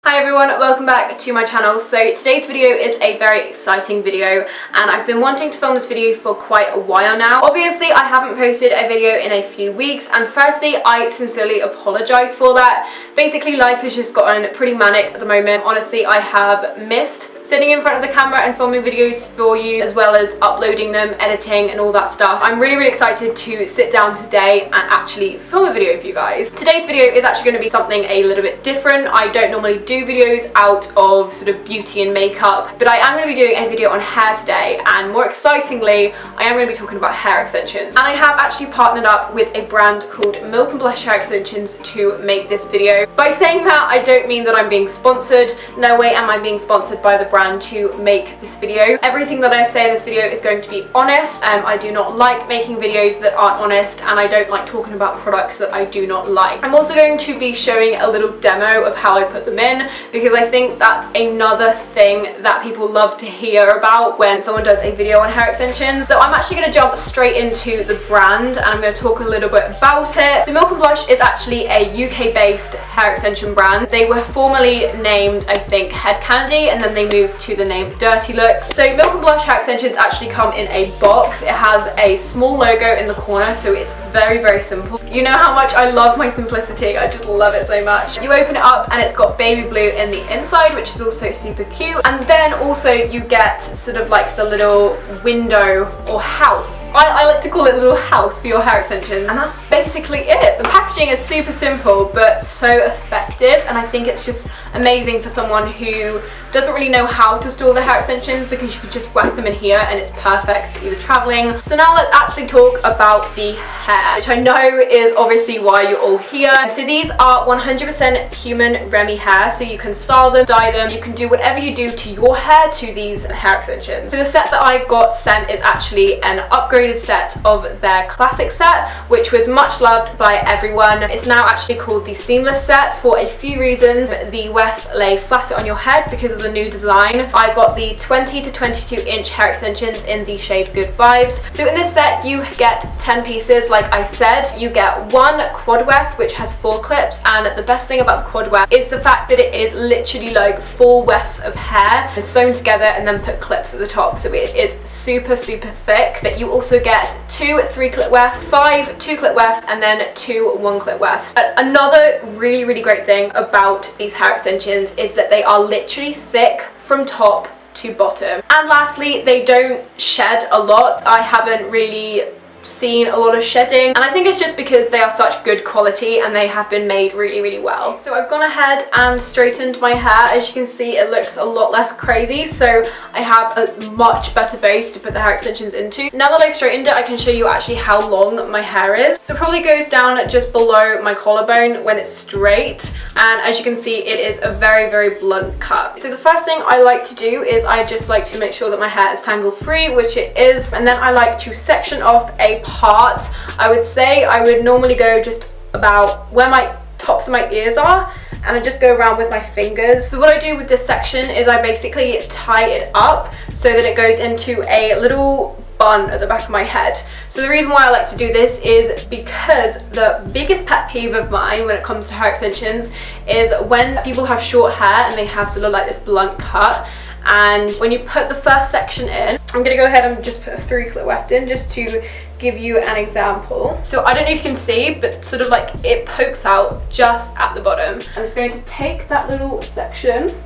Hi everyone, welcome back to my channel. So today's video is a very exciting video and I've been wanting to film this video for quite a while now. Obviously I haven't posted a video in a few weeks and firstly I sincerely apologise for that. Basically life has just gotten pretty manic at the moment. Honestly I have missed sitting in front of the camera and filming videos for you, as well as uploading them, editing and all that stuff. I'm really excited to sit down today and actually film a video for you guys. Today's video is actually going to be something a little bit different. I don't normally do videos out of sort of beauty and makeup, but I am going to be doing a video on hair today, and more excitingly I am going to be talking about hair extensions. And I have actually partnered up with a brand called Milk and Blush Hair Extensions to make this video. By saying that, I don't mean that I'm being sponsored. No way am I being sponsored by the brand to make this video. Everything that I say in this video is going to be honest. I do not like making videos that aren't honest, and I don't like talking about products that I do not like. I'm also going to be showing a little demo of how I put them in, because I think that's another thing that people love to hear about when someone does a video on hair extensions. So I'm actually going to jump straight into the brand and I'm going to talk a little bit about it. So Milk and Blush is actually a UK based hair extension brand. They were formerly named, I think, Head Candy, and then they moved to the name Dirty Looks. So Milk and Blush hair extensions actually come in a box. It has a small logo in the corner, so it's very simple. You know how much I love my simplicity. I just love it so much. You open it up and it's got baby blue in the inside, which is also super cute. And then also you get sort of like the little window or house. I like to call it a little house for your hair extensions, and that's basically it. The packaging is super simple but so effective, and I think it's just amazing for someone who doesn't really know how to store the hair extensions, because you can just whack them in here and it's perfect for either traveling. So now let's actually talk about the hair, which I know is obviously why you're all here. So these are 100% human Remy hair, so you can style them, dye them, you can do whatever you do to your hair to these hair extensions. So the set that I got sent is actually an upgraded set of their classic set, which was much loved by everyone. It's now actually called the seamless set for a few reasons. The wefts lay flatter on your head because of the new design. I got the 20 to 22 inch hair extensions in the shade Good Vibes. So in this set you get 10 pieces, like I said. You get one quad weft which has 4 clips, and the best thing about the quad weft is the fact that it is literally like 4 wefts of hair sewn together and then put clips at the top, so it is super thick. But you also get 2 3-clip wefts, 5 2-clip wefts, and then 2 1-clip wefts. Another really great thing about these hair extensions is that they are literally thick from top to bottom. And lastly, they don't shed a lot. I haven't really seen a lot of shedding, and I think it's just because they are such good quality and they have been made really well. So I've gone ahead and straightened my hair. As you can see, it looks a lot less crazy, so I have a much better base to put the hair extensions into. Now that I've straightened it, I can show you actually how long my hair is. So it probably goes down just below my collarbone when it's straight, and as you can see, it is a very blunt cut. So the first thing I like to do is I just like to make sure that my hair is tangle free, which it is, and then I like to section off a part. I would say I would normally go just about where my tops of my ears are, and I just go around with my fingers. So what I do with this section is I basically tie it up so that it goes into a little bun at the back of my head. So the reason why I like to do this is because the biggest pet peeve of mine when it comes to hair extensions is when people have short hair and they have sort of like this blunt cut. And when you put the first section in, I'm going to go ahead and just put a 3-clip weft in just to give you an example. So I don't know if you can see, but sort of like it pokes out just at the bottom. I'm just going to take that little section,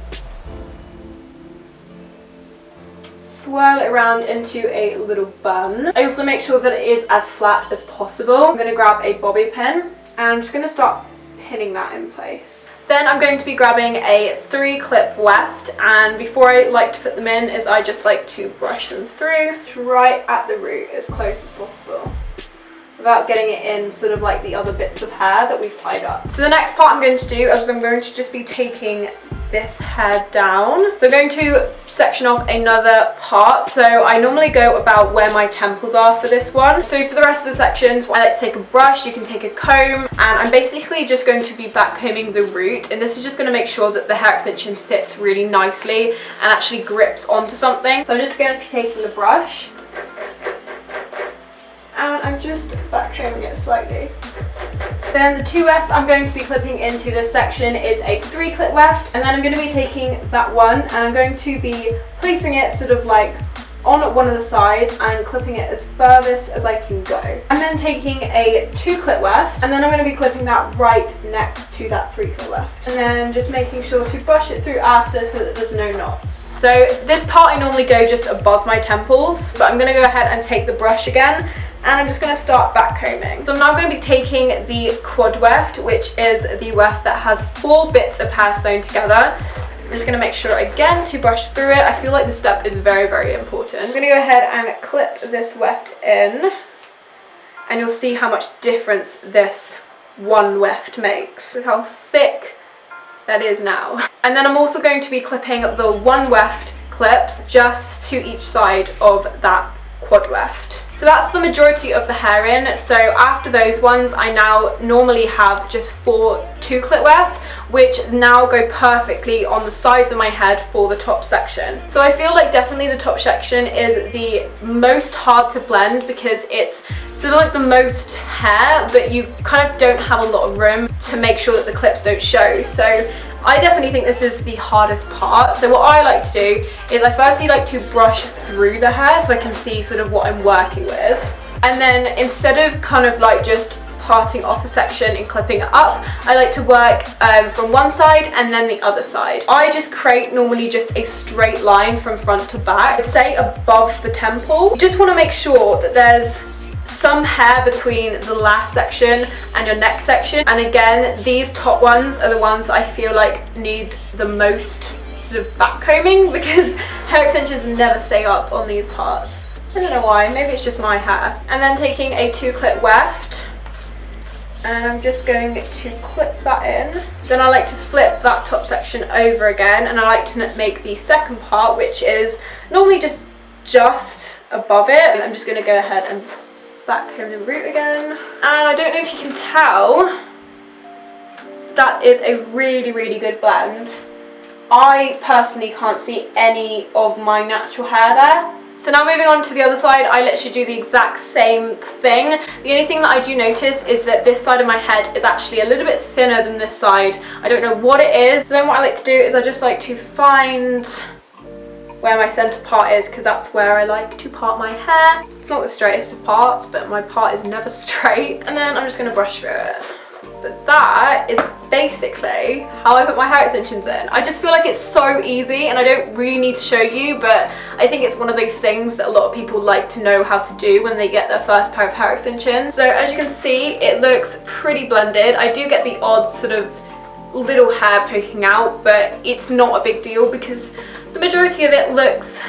swirl it around into a little bun. I also make sure that it is as flat as possible. I'm going to grab a bobby pin and I'm just going to start pinning that in place. Then I'm going to be grabbing a 3-clip weft, and before I like to put them in is I just like to brush them through right at the root as close as possible, without getting it in sort of like the other bits of hair that we've tied up. So the next part I'm going to do is I'm going to just be taking this hair down. So I'm going to section off another part. So I normally go about where my temples are for this one. So for the rest of the sections, I like to take a brush, you can take a comb, and I'm basically just going to be back combing the root, and this is just going to make sure that the hair extension sits really nicely and actually grips onto something. So I'm just going to be taking the brush and I'm just back combing it slightly. Then the two wefts I'm going to be clipping into this section is a 3-clip weft, and then I'm going to be taking that one and I'm going to be placing it sort of like on one of the sides and clipping it as furthest as I can go. I'm then taking a 2-clip weft and then I'm going to be clipping that right next to that 3-clip weft, and then just making sure to brush it through after so that there's no knots. So this part I normally go just above my temples, but I'm going to go ahead and take the brush again and I'm just going to start back combing. So I'm now going to be taking the quad weft, which is the weft that has 4 bits of hair sewn together. I'm just going to make sure again to brush through it. I feel like this step is very, very important. I'm going to go ahead and clip this weft in, and you'll see how much difference this one weft makes. Look how thick that is now. And then I'm also going to be clipping the 1 weft clips just to each side of that quad weft. So that's the majority of the hair in. So after those ones, I now normally have just 4 2-clip wefts, which now go perfectly on the sides of my head for the top section. So I feel like definitely the top section is the most hard to blend because it's sort of like the most hair, but you kind of don't have a lot of room to make sure that the clips don't show. So I definitely think this is the hardest part. So what I like to do is I firstly like to brush through the hair so I can see sort of what I'm working with. And then instead of kind of like just parting off a section and clipping it up, I like to work from one side and then the other side. I just create normally just a straight line from front to back, say above the temple. You just want to make sure that there's some hair between the last section and your next section, and again these top ones are the ones that I feel like need the most sort of back combing because hair extensions never stay up on these parts. I don't know why, maybe it's just my hair. And then taking a 2-clip weft and I'm just going to clip that in. Then I like to flip that top section over again, and I like to make the second part, which is normally just above it, and I'm just going to go ahead and back comb the root again. And I don't know if you can tell, that is a really, really good blend. I personally can't see any of my natural hair there. So now moving on to the other side, I literally do the exact same thing. The only thing that I do notice is that this side of my head is actually a little bit thinner than this side. I don't know what it is. So then what I like to do is I just like to find where my centre part is, because that's where I like to part my hair. It's not the straightest of parts, but my part is never straight. And then I'm just going to brush through it. But that is basically how I put my hair extensions in. I just feel like it's so easy, and I don't really need to show you, but I think it's one of those things that a lot of people like to know how to do when they get their first pair of hair extensions. So as you can see, it looks pretty blended. I do get the odd sort of little hair poking out, but it's not a big deal because the majority of it looks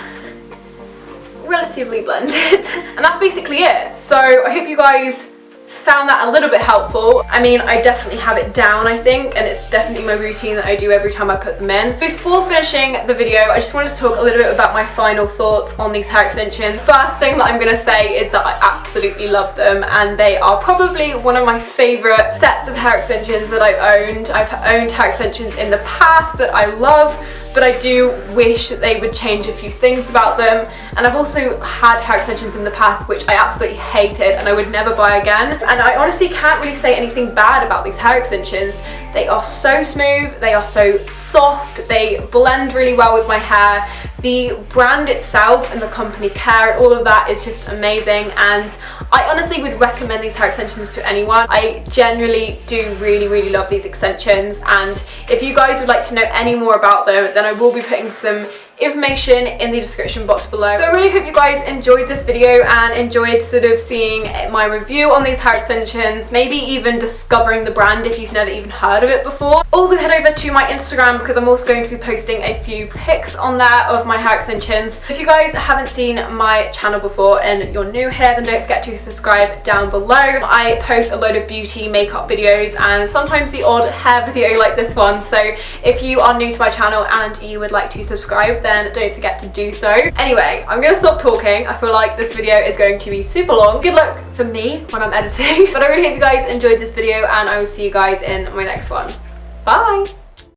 relatively blended. And that's basically it. So I hope you guys found that a little bit helpful. I mean, I definitely have it down, I think, and it's definitely my routine that I do every time I put them in. Before finishing the video, I just wanted to talk a little bit about my final thoughts on these hair extensions. First thing that I'm going to say is that I absolutely love them, and they are probably one of my favourite sets of hair extensions that I've owned. I've owned hair extensions in the past that I love, but I do wish that they would change a few things about them. And I've also had hair extensions in the past which I absolutely hated and I would never buy again. And I honestly can't really say anything bad about these hair extensions. They are so smooth, they are so soft, they blend really well with my hair. The brand itself and the company care, all of that is just amazing, and I honestly would recommend these hair extensions to anyone. I genuinely do really, really love these extensions, and if you guys would like to know any more about them, then I will be putting some information in the description box below. So I really hope you guys enjoyed this video and enjoyed sort of seeing my review on these hair extensions, maybe even discovering the brand if you've never even heard of it before. Also head over to my Instagram because I'm also going to be posting a few pics on there of my hair extensions. If you guys haven't seen my channel before and you're new here, then don't forget to subscribe down below. I post a load of beauty makeup videos and sometimes the odd hair video like this one, so if you are new to my channel and you would like to subscribe, then don't forget to do so. Anyway, I'm gonna stop talking. I feel like this video is going to be super long. Good luck for me when I'm editing. But I really hope you guys enjoyed this video, and I will see you guys in my next one. Bye!